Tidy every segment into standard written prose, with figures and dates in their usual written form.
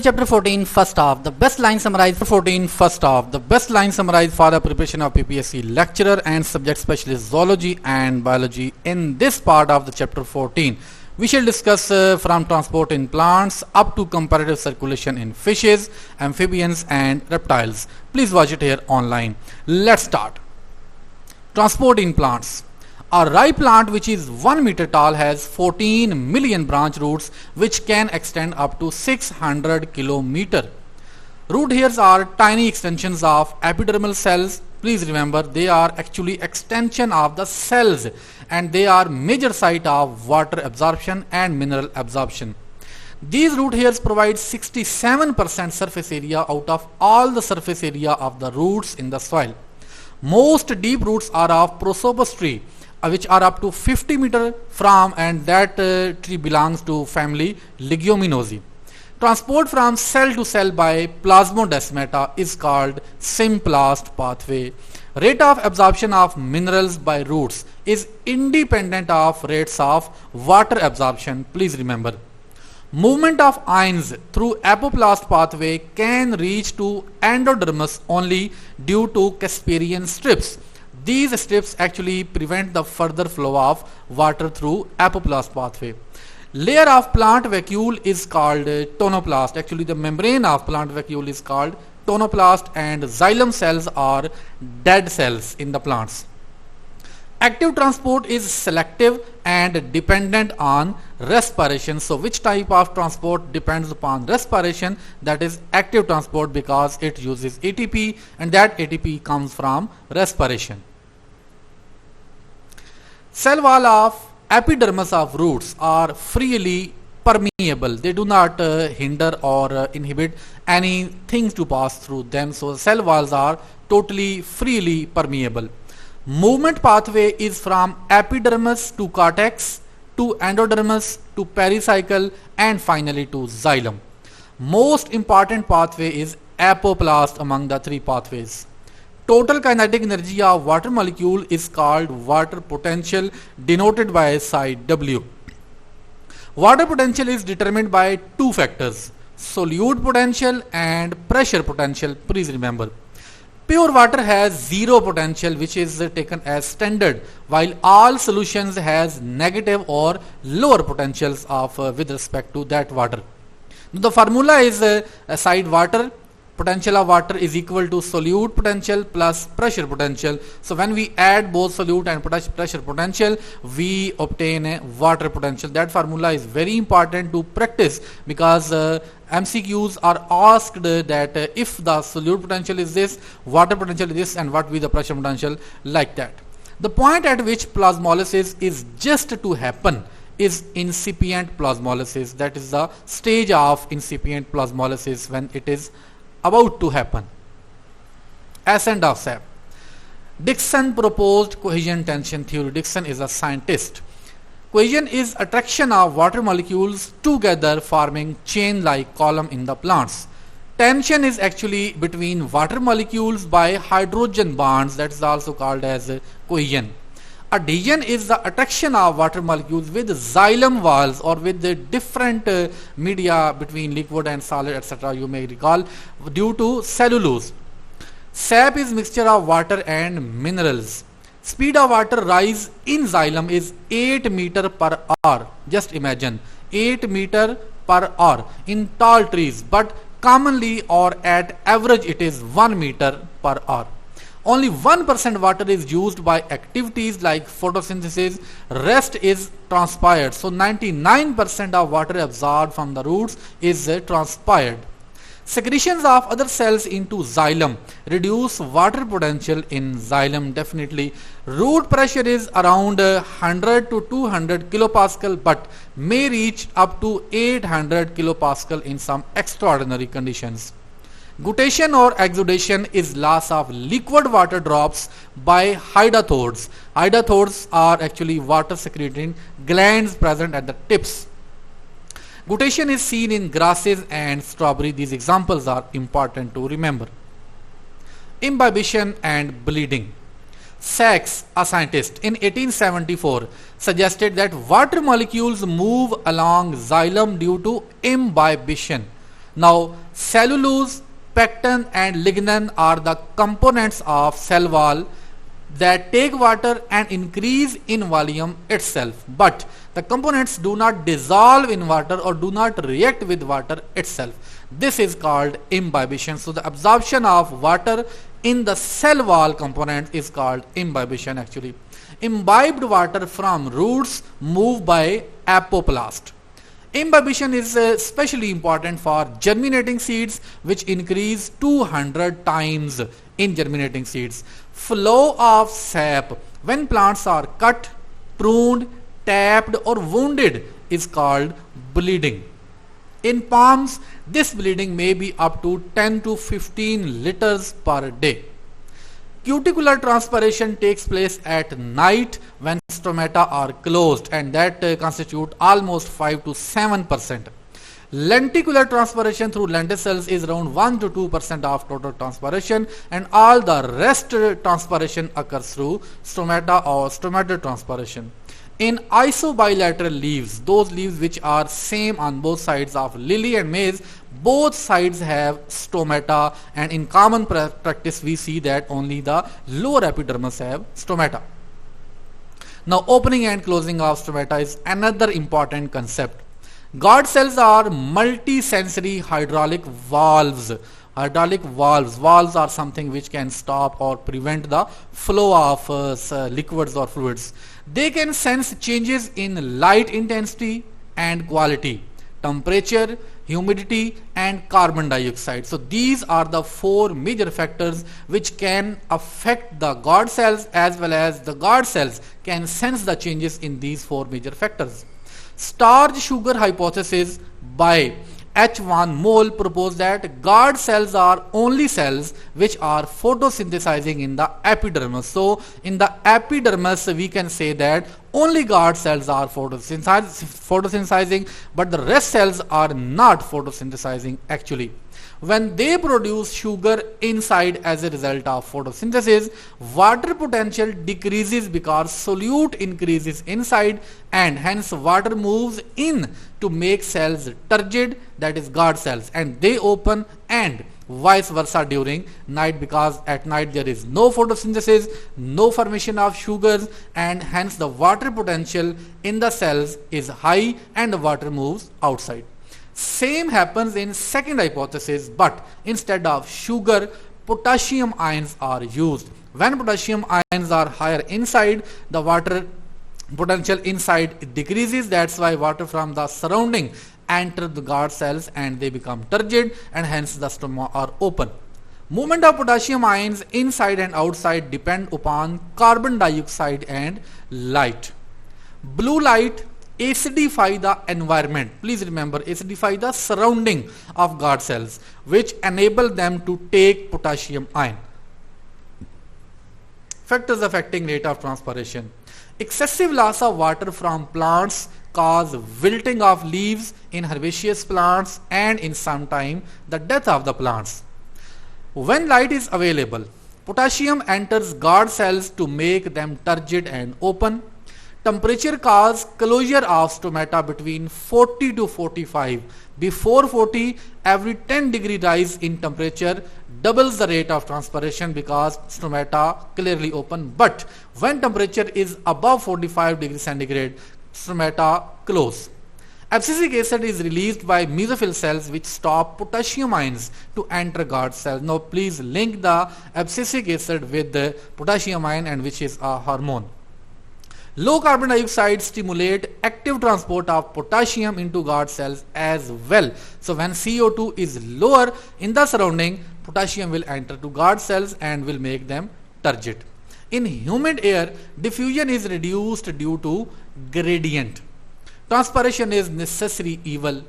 chapter 14 first half, the best line summarized for the preparation of PPSC lecturer and subject specialist zoology and biology. In this part of the chapter 14 we shall discuss from transport in plants up to comparative circulation in fishes, amphibians and reptiles. Please watch it here online. Let's start. Transport in plants. A rye plant which is 1 meter tall has 14 million branch roots which can extend up to 600 kilometer. Root hairs are tiny extensions of epidermal cells. Please remember, they are actually extension of the cells and they are major site of water absorption and mineral absorption. These root hairs provide 67% surface area out of all the surface area of the roots in the soil. Most deep roots are of Prosopis tree, which are up to 50 meter from, and that tree belongs to family Leguminosae. Transport from cell to cell by plasmodesmata is called symplast pathway. Rate of absorption of minerals by roots is independent of rates of water absorption. Please remember. Movement of ions through apoplast pathway can reach to endodermis only due to Casparian strips. These strips actually prevent the further flow of water through apoplast pathway. Layer of plant vacuole is called tonoplast. Actually the membrane of plant vacuole is called tonoplast, and xylem cells are dead cells in the plants. Active transport is selective and dependent on respiration. So which type of transport depends upon respiration? That is active transport, because it uses ATP and that ATP comes from respiration. Cell wall of epidermis of roots are freely permeable. They do not hinder or inhibit anything to pass through them. So cell walls are totally freely permeable. Movement pathway is from epidermis to cortex to endodermis to pericycle and finally to xylem. Most important pathway is apoplast among the three pathways. Total kinetic energy of water molecule is called water potential, denoted by psi W. Water potential is determined by two factors, solute potential and pressure potential. Please remember. Pure water has zero potential, which is taken as standard, while all solutions has negative or lower potentials of with respect to that water. The formula is side water potential of water is equal to solute potential plus pressure potential. So when we add both solute and pressure potential, we obtain a water potential. That formula is very important to practice, because MCQs are asked that if the solute potential is this, water potential is this, and what will be the pressure potential, like that. The point at which plasmolysis is just to happen is incipient plasmolysis. That is the stage of incipient plasmolysis, when it is about to happen. Ascent of sap. Dickson proposed cohesion tension theory. Dickson is a scientist. Cohesion is attraction of water molecules together forming chain-like column in the plants. Tension is actually between water molecules by hydrogen bonds. That is also called as cohesion. Adhesion is the attraction of water molecules with xylem walls or with the different media between liquid and solid, etc. You may recall, due to cellulose. Sap is mixture of water and minerals. Speed of water rise in xylem is 8 meter per hour. Just imagine, 8 meter per hour in tall trees, but commonly or at average it is 1 meter per hour. Only 1% water is used by activities like photosynthesis, rest is transpired. So 99% of water absorbed from the roots is transpired. Secretions of other cells into xylem reduce water potential in xylem definitely. Root pressure is around 100 to 200 kilopascal, but may reach up to 800 kilopascal in some extraordinary conditions. Guttation or exudation is loss of liquid water drops by hydatodes. Hydatodes are actually water secreting glands present at the tips. Guttation is seen in grasses and strawberry. These examples are important to remember. Imbibition and bleeding. Sachs, a scientist, in 1874 suggested that water molecules move along xylem due to imbibition. Now, cellulose, pectin and lignin are the components of cell wall that take water and increase in volume itself, but the components do not dissolve in water or do not react with water itself. This is called imbibition. So the absorption of water in the cell wall component is called imbibition actually. Imbibed water from roots move by apoplast. Imbibition is especially important for germinating seeds, which increase 200 times in germinating seeds. Flow of sap when plants are cut, pruned, tapped or wounded is called bleeding. In palms, this bleeding may be up to 10 to 15 liters per day. Cuticular transpiration takes place at night when stomata are closed, and that constitute almost 5 to 7%. Lenticular transpiration through lenticels is around 1 to 2% of total transpiration, and all the rest transpiration occurs through stomata or stomatal transpiration. In isobilateral leaves, those leaves which are same on both sides of lily and maize, both sides have stomata, and in common practice we see that only the lower epidermis have stomata. Now, opening and closing of stomata is another important concept. Guard cells are multi-sensory hydraulic valves. Valves are something which can stop or prevent the flow of liquids or fluids. They can sense changes in light intensity and quality, temperature, humidity and carbon dioxide. So these are the four major factors which can affect the guard cells, as well as the guard cells can sense the changes in these four major factors. Starch sugar hypothesis by H1 Mole proposed that guard cells are only cells which are photosynthesizing in the epidermis. So in the epidermis we can say that only guard cells are photosynthesizing, but the rest cells are not photosynthesizing actually. When they produce sugar inside as a result of photosynthesis, water potential decreases because solute increases inside, and hence water moves in to make cells turgid, that is guard cells, and they open, and vice versa during night, because at night there is no photosynthesis, no formation of sugars, and hence the water potential in the cells is high and the water moves outside. Same happens in second hypothesis, but instead of sugar, potassium ions are used. When potassium ions are higher inside, the water potential inside decreases. That's why water from the surrounding enter the guard cells and they become turgid, and hence the stoma are open. Movement of potassium ions inside and outside depend upon carbon dioxide and light. Blue light acidify the environment. Please remember, acidify the surrounding of guard cells, which enable them to take potassium ion. Factors affecting rate of transpiration. Excessive loss of water from plants cause wilting of leaves in herbaceous plants, and in some time the death of the plants. When light is available, potassium enters guard cells to make them turgid and open. Temperature causes closure of stomata between 40 to 45. Before 40, every 10 degree rise in temperature doubles the rate of transpiration because stomata clearly open. But when temperature is above 45 degrees centigrade, stomata close. Abscisic acid is released by mesophyll cells which stop potassium ions to enter guard cells. Now please link the abscisic acid with the potassium ion, and which is a hormone. Low carbon dioxide stimulate active transport of potassium into guard cells as well. So when CO2 is lower in the surrounding, potassium will enter to guard cells and will make them turgid. In humid air, diffusion is reduced due to gradient. Transpiration is necessary evil.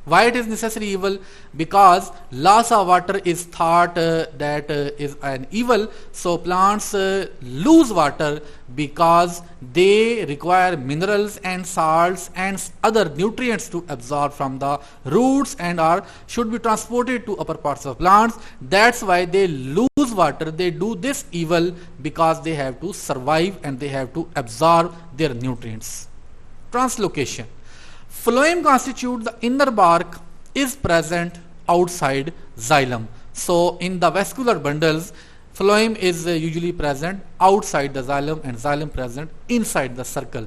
Why it is necessary evil? Because loss of water is thought that is an evil. So plants lose water because they require minerals and salts and other nutrients to absorb from the roots and should be transported to upper parts of plants. That's why they lose water. They do this evil because they have to survive and they have to absorb their nutrients. Translocation. Phloem constitutes the inner bark. is present outside xylem. So in the vascular bundles, phloem is usually present outside the xylem and xylem present inside the circle.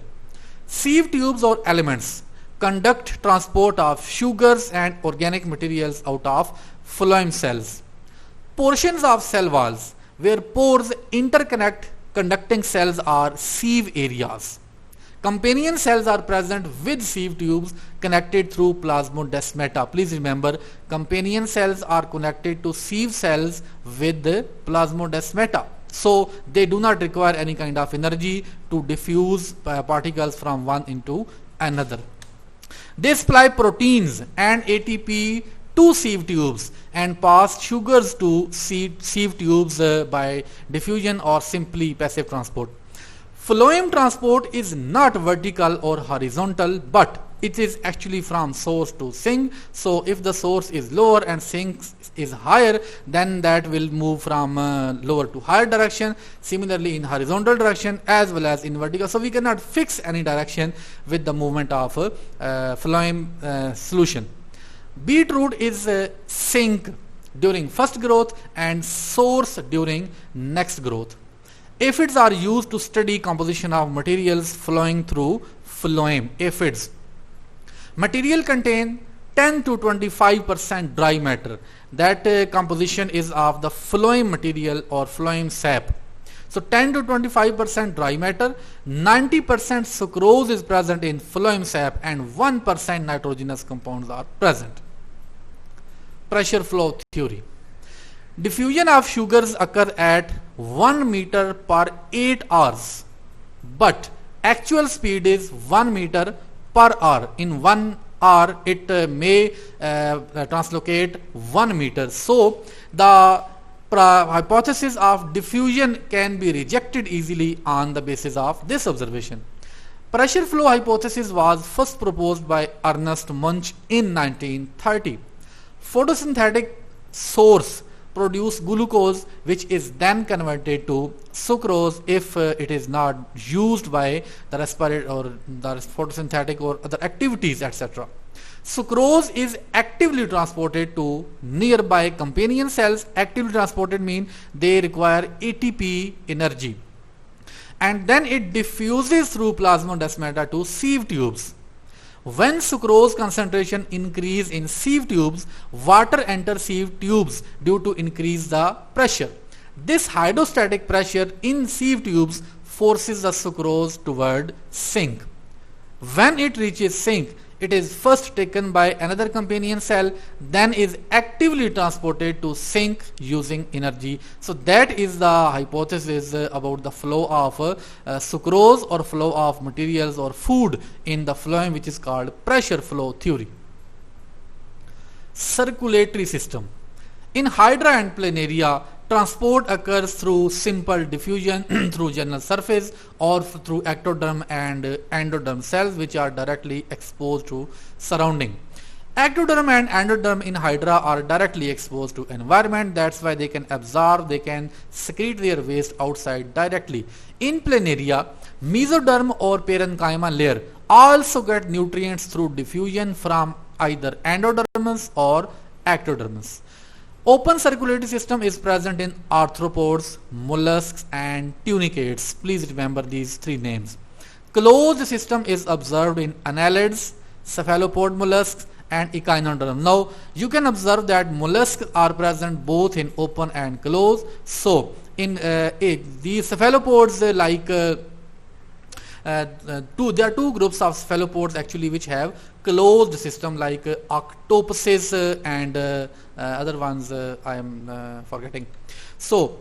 Sieve tubes or elements conduct transport of sugars and organic materials out of phloem cells. Portions of cell walls where pores interconnect conducting cells are sieve areas. Companion cells are present with sieve tubes connected through plasmodesmata. Please remember, companion cells are connected to sieve cells with the plasmodesmata. So they do not require any kind of energy to diffuse particles from one into another. They supply proteins and ATP to sieve tubes and pass sugars to sieve tubes by diffusion or simply passive transport. Phloem transport is not vertical or horizontal, but it is actually from source to sink. So if the source is lower and sink is higher, then that will move from lower to higher direction. Similarly in horizontal direction as well as in vertical. So we cannot fix any direction with the movement of phloem solution. Beetroot is sink during first growth and source during next growth. Aphids are used to study composition of materials flowing through phloem. Aphids. Material contain 10 to 25% dry matter. That composition is of the phloem material or phloem sap. So 10 to 25% dry matter, 90% sucrose is present in phloem sap and 1% nitrogenous compounds are present. Pressure flow theory. Diffusion of sugars occur at 1 meter per 8 hours, but actual speed is 1 meter per hour. In 1 hour it may translocate 1 meter. So the hypothesis of diffusion can be rejected easily on the basis of this observation. Pressure flow hypothesis was first proposed by Ernest Munch in 1930. Photosynthetic source produce glucose, which is then converted to sucrose if it is not used by the respiratory or the photosynthetic or other activities, etc. Sucrose is actively transported to nearby companion cells. Actively transported means they require ATP energy, and then it diffuses through plasmodesmata to sieve tubes. When sucrose concentration increase in sieve tubes, water enters sieve tubes due to increase the pressure. This hydrostatic pressure in sieve tubes forces the sucrose toward sink. When it reaches sink, it is first taken by another companion cell, then is actively transported to sink using energy. So that is the hypothesis about the flow of sucrose or flow of materials or food in the phloem, which is called pressure flow theory. Circulatory system. In Hydra and Planaria, transport occurs through simple diffusion through general surface or through ectoderm and endoderm cells, which are directly exposed to surrounding. Ectoderm and endoderm in Hydra are directly exposed to environment. That's why they can absorb, they can secrete their waste outside directly. In Planaria, mesoderm or parenchyma layer also get nutrients through diffusion from either endodermis or ectodermis. Open circulatory system is present in arthropods, mollusks and tunicates. Please remember these three names. Closed system is observed in annelids, cephalopod mollusks and echinoderm. Now you can observe that mollusks are present both in open and closed. So in these cephalopods there are two groups of cephalopods actually which have closed system, like octopuses and other ones I am forgetting. So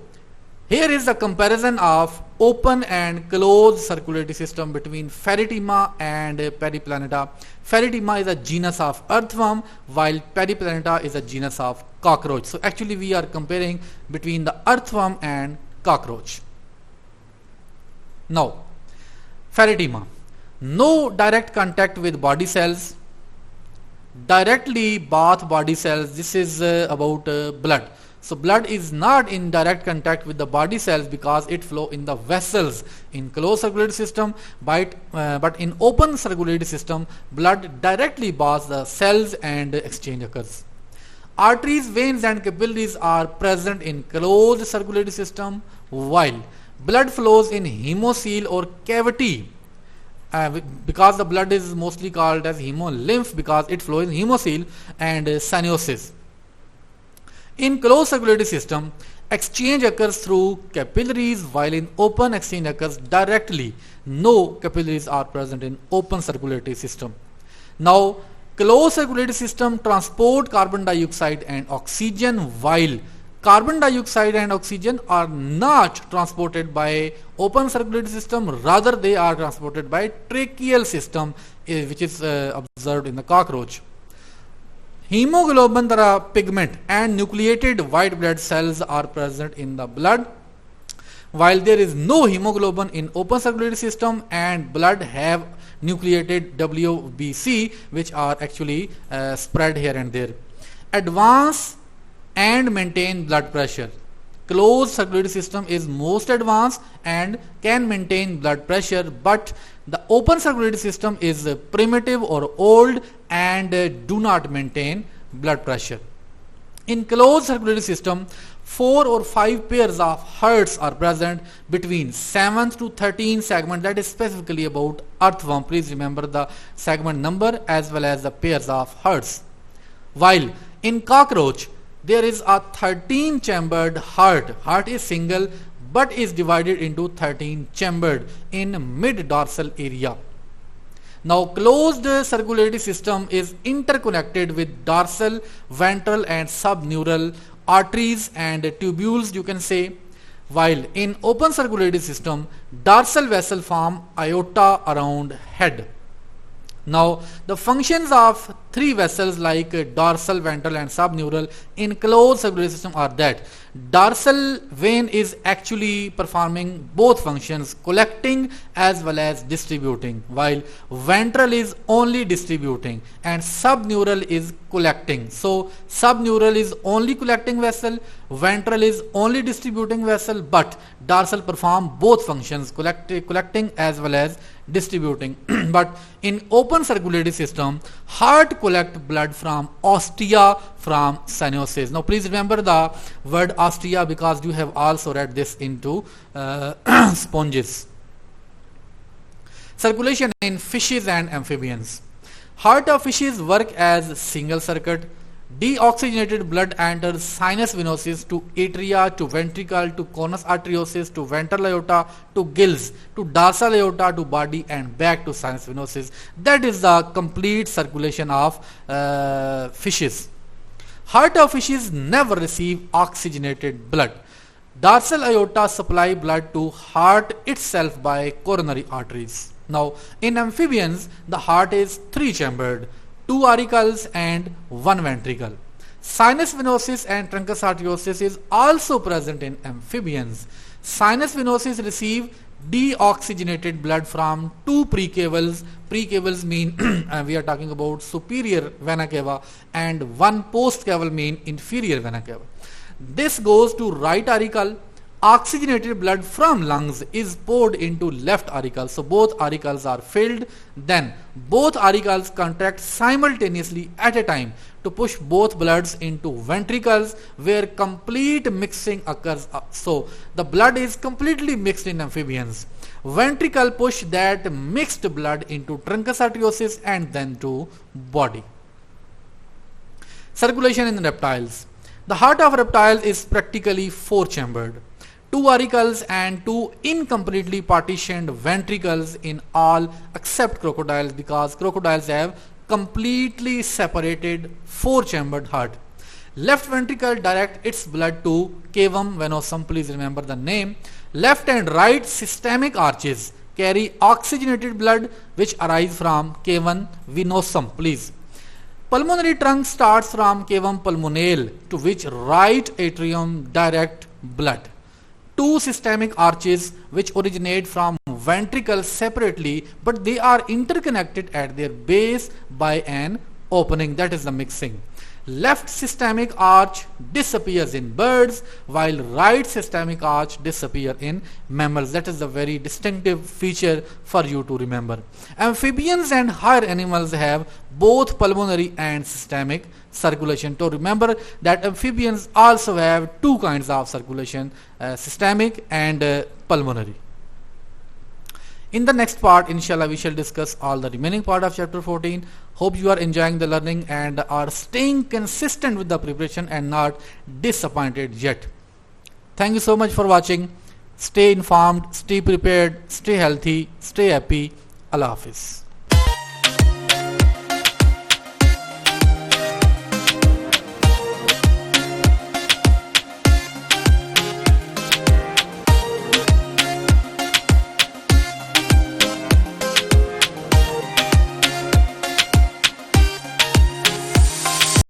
here is the comparison of open and closed circulatory system between Pheretima and Periplaneta. Pheretima is a genus of earthworm, while Periplaneta is a genus of cockroach. So actually we are comparing between the earthworm and cockroach. Now Pheretima, no direct contact with body cells, directly bath body cells. This is about blood. So blood is not in direct contact with the body cells because it flow in the vessels in closed circulatory system, but in open circulatory system, blood directly passes the cells and exchange occurs. Arteries, veins and capillaries are present in closed circulatory system, while blood flows in hemocoel or cavity. Because the blood is mostly called as hemolymph because it flows in hemocoel and cyanosis. In closed circulatory system, exchange occurs through capillaries, while in open, exchange occurs directly. No capillaries are present in open circulatory system. Now, closed circulatory system transport carbon dioxide and oxygen, while carbon dioxide and oxygen are not transported by open circulatory system, rather they are transported by tracheal system, which is observed in the cockroach. Hemoglobin, the pigment, and nucleated white blood cells are present in the blood, while there is no hemoglobin in open circulatory system, and blood have nucleated WBC, which are actually spread here and there. Advance and maintain blood pressure. Closed circulatory system is most advanced and can maintain blood pressure, but the open circulatory system is primitive or old and do not maintain blood pressure. In closed circulatory system, 4 or 5 pairs of hearts are present between 7th to 13th segment, that is specifically about earthworm. Please remember the segment number as well as the pairs of hearts. While in cockroach, there is a 13 chambered heart. Heart is single but is divided into 13 chambered in mid dorsal area. Now, closed circulatory system is interconnected with dorsal, ventral and subneural arteries and tubules, you can say, while in open circulatory system, dorsal vessel form aorta around head. Now, the functions of 3 vessels like dorsal, ventral and subneural in closed circulatory system are that dorsal vein is actually performing both functions, collecting as well as distributing, while ventral is only distributing and subneural is collecting. So, subneural is only collecting vessel, ventral is only distributing vessel, but dorsal perform both functions, collecting as well as distributing. But in open circulatory system, heart collect blood from ostia from cyanosis. Now please remember the word ostia because you have also read this into sponges. Circulation in fishes and amphibians. Heart of fishes work as single circuit. Deoxygenated blood enters sinus venosus to atria to ventricle to conus arteriosus to ventral aorta to gills to dorsal aorta to body and back to sinus venosus. That is the complete circulation of fishes. Heart of fishes never receive oxygenated blood. Dorsal aorta supply blood to heart itself by coronary arteries. Now, in amphibians, the heart is 3 chambered. 2 auricles and 1 ventricle. Sinus venosus and truncus arteriosus is also present in amphibians. Sinus venosus receive deoxygenated blood from 2 precaves. Precaves mean we are talking about superior vena cava, and 1 postcaval mean inferior vena cava. This goes to right auricle. Oxygenated blood from lungs is poured into left auricle. So both auricles are filled. Then both auricles contract simultaneously at a time to push both bloods into ventricles where complete mixing occurs. So the blood is completely mixed in amphibians. Ventricle push that mixed blood into truncus arteriosus and then to body. Circulation in reptiles. The heart of reptiles is practically 4 chambered. 2 auricles and 2 incompletely partitioned ventricles in all except crocodiles, because crocodiles have completely separated 4 chambered heart. Left ventricle direct its blood to cavum venosum, please remember the name. Left and right systemic arches carry oxygenated blood which arise from cavum venosum, please. Pulmonary trunk starts from cavum pulmonale to which right atrium direct blood. 2 systemic arches which originate from ventricles separately, but they are interconnected at their base by an opening, that is the mixing. Left systemic arch disappears in birds while right systemic arch disappear in mammals. That is a very distinctive feature for you to remember. Amphibians and higher animals have both pulmonary and systemic circulation. To remember that amphibians also have two kinds of circulation, systemic and pulmonary. In the next part, inshallah, we shall discuss all the remaining part of chapter 14. Hope you are enjoying the learning and are staying consistent with the preparation and not disappointed yet. Thank you so much for watching. Stay informed, stay prepared, stay healthy, stay happy. Allah Hafiz.